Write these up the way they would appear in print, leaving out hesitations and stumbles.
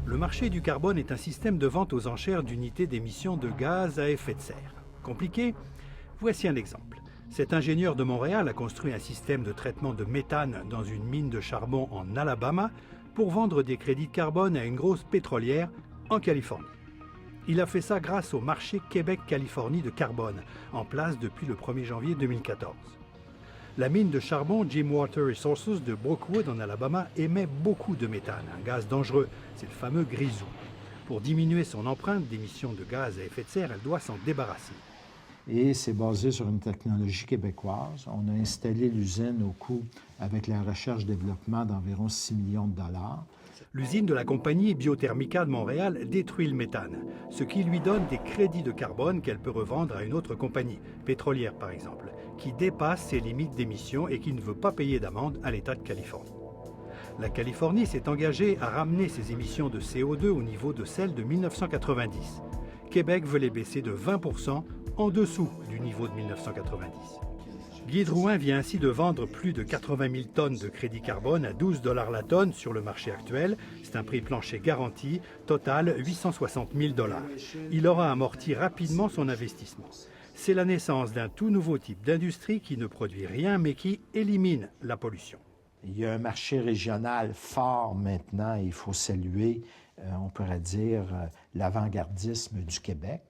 Le marché du carbone est un système de vente aux enchères d'unités d'émissions de gaz à effet de serre. Compliqué? Voici un exemple. Cet ingénieur de Montréal a construit un système de traitement de méthane dans une mine de charbon en Alabama pour vendre des crédits de carbone à une grosse pétrolière en Californie. Il a fait ça grâce au marché Québec-Californie de carbone, en place depuis le 1er janvier 2014. La mine de charbon Jim Water Resources de Brookwood en Alabama émet beaucoup de méthane, un gaz dangereux, c'est le fameux grisou. Pour diminuer son empreinte d'émissions de gaz à effet de serre, elle doit s'en débarrasser. Et c'est basé sur une technologie québécoise. On a installé l'usine au coût, avec la recherche-développement, d'environ 6 millions de dollars. L'usine de la compagnie Biothermica de Montréal détruit le méthane, ce qui lui donne des crédits de carbone qu'elle peut revendre à une autre compagnie, pétrolière par exemple, qui dépasse ses limites d'émissions et qui ne veut pas payer d'amende à l'État de Californie. La Californie s'est engagée à ramener ses émissions de CO2 au niveau de celles de 1990. Québec veut les baisser de 20% en dessous du niveau de 1990. Guy Drouin vient ainsi de vendre plus de 80 000 tonnes de crédit carbone à 12 $ la tonne sur le marché actuel. C'est un prix plancher garanti, total 860 000 $. Il aura amorti rapidement son investissement. C'est la naissance d'un tout nouveau type d'industrie qui ne produit rien mais qui élimine la pollution. Il y a un marché régional fort maintenant. Il faut saluer, on pourrait dire, l'avant-gardisme du Québec,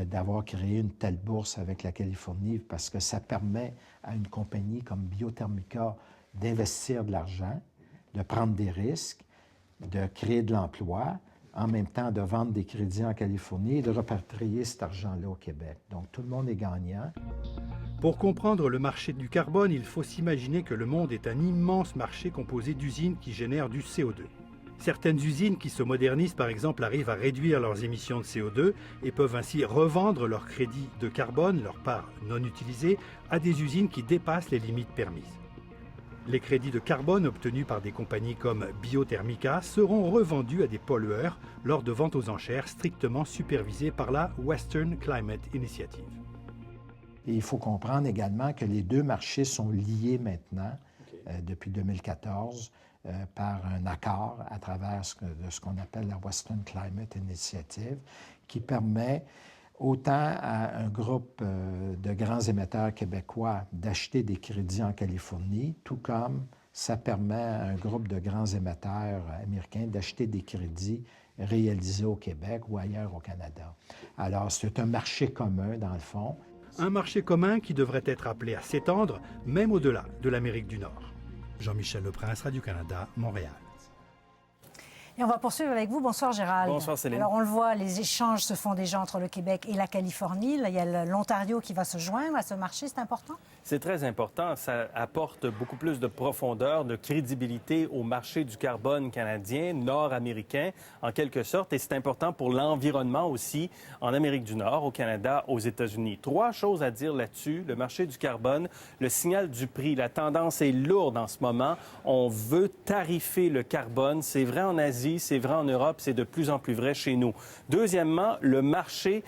d'avoir créé une telle bourse avec la Californie parce que ça permet à une compagnie comme Biothermica d'investir de l'argent, de prendre des risques, de créer de l'emploi, en même temps de vendre des crédits en Californie et de repatrier cet argent-là au Québec. Donc tout le monde est gagnant. Pour comprendre le marché du carbone, il faut s'imaginer que le monde est un immense marché composé d'usines qui génèrent du CO2. Certaines usines qui se modernisent, par exemple, arrivent à réduire leurs émissions de CO2 et peuvent ainsi revendre leurs crédits de carbone, leur part non utilisée, à des usines qui dépassent les limites permises. Les crédits de carbone obtenus par des compagnies comme Biothermica seront revendus à des pollueurs lors de ventes aux enchères strictement supervisées par la Western Climate Initiative. Et il faut comprendre également que les deux marchés sont liés maintenant, depuis 2014, par un accord à travers ce qu'on appelle la Western Climate Initiative, qui permet autant à un groupe de grands émetteurs québécois d'acheter des crédits en Californie, tout comme ça permet à un groupe de grands émetteurs américains d'acheter des crédits réalisés au Québec ou ailleurs au Canada. Alors, c'est un marché commun, dans le fond. Un marché commun qui devrait être appelé à s'étendre, même au-delà de l'Amérique du Nord. Jean-Michel Leprince, Radio-Canada, Montréal. Et on va poursuivre avec vous. Bonsoir Gérald. Bonsoir Céline. Alors on le voit, les échanges se font déjà entre le Québec et la Californie. Là, il y a l'Ontario qui va se joindre à ce marché, c'est important? C'est très important. Ça apporte beaucoup plus de profondeur, de crédibilité au marché du carbone canadien, nord-américain, en quelque sorte. Et c'est important pour l'environnement aussi, en Amérique du Nord, au Canada, aux États-Unis. 3 choses à dire là-dessus. Le marché du carbone, le signal du prix. La tendance est lourde en ce moment. On veut tarifer le carbone. C'est vrai en Asie, c'est vrai en Europe, c'est de plus en plus vrai chez nous. Deuxièmement, le marché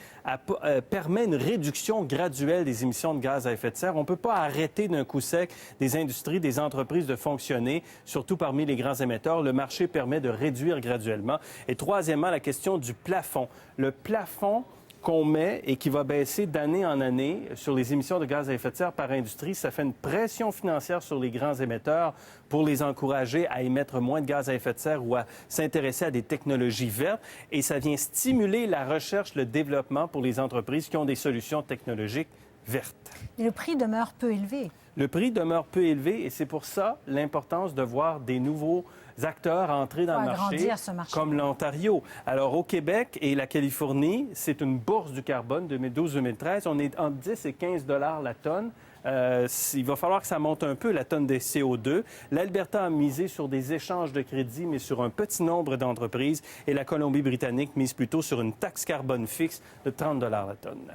permet une réduction graduelle des émissions de gaz à effet de serre. On ne peut pas arrêter d'un coup sec des industries, des entreprises de fonctionner, surtout parmi les grands émetteurs. Le marché permet de réduire graduellement. Et troisièmement, la question du plafond. Le plafond qu'on met et qui va baisser d'année en année sur les émissions de gaz à effet de serre par industrie, ça fait une pression financière sur les grands émetteurs pour les encourager à émettre moins de gaz à effet de serre ou à s'intéresser à des technologies vertes. Et ça vient stimuler la recherche, le développement pour les entreprises qui ont des solutions technologiques vertes. Et le prix demeure peu élevé. Le prix demeure peu élevé et c'est pour ça l'importance de voir des nouveaux acteurs entrer dans le marché, comme l'Ontario. Alors, au Québec et la Californie, c'est une bourse du carbone 2012-2013. On est entre 10 et 15 $ la tonne. Il va falloir que ça monte un peu, la tonne de CO2. L'Alberta a misé sur des échanges de crédits, mais sur un petit nombre d'entreprises. Et la Colombie-Britannique mise plutôt sur une taxe carbone fixe de 30 $ la tonne.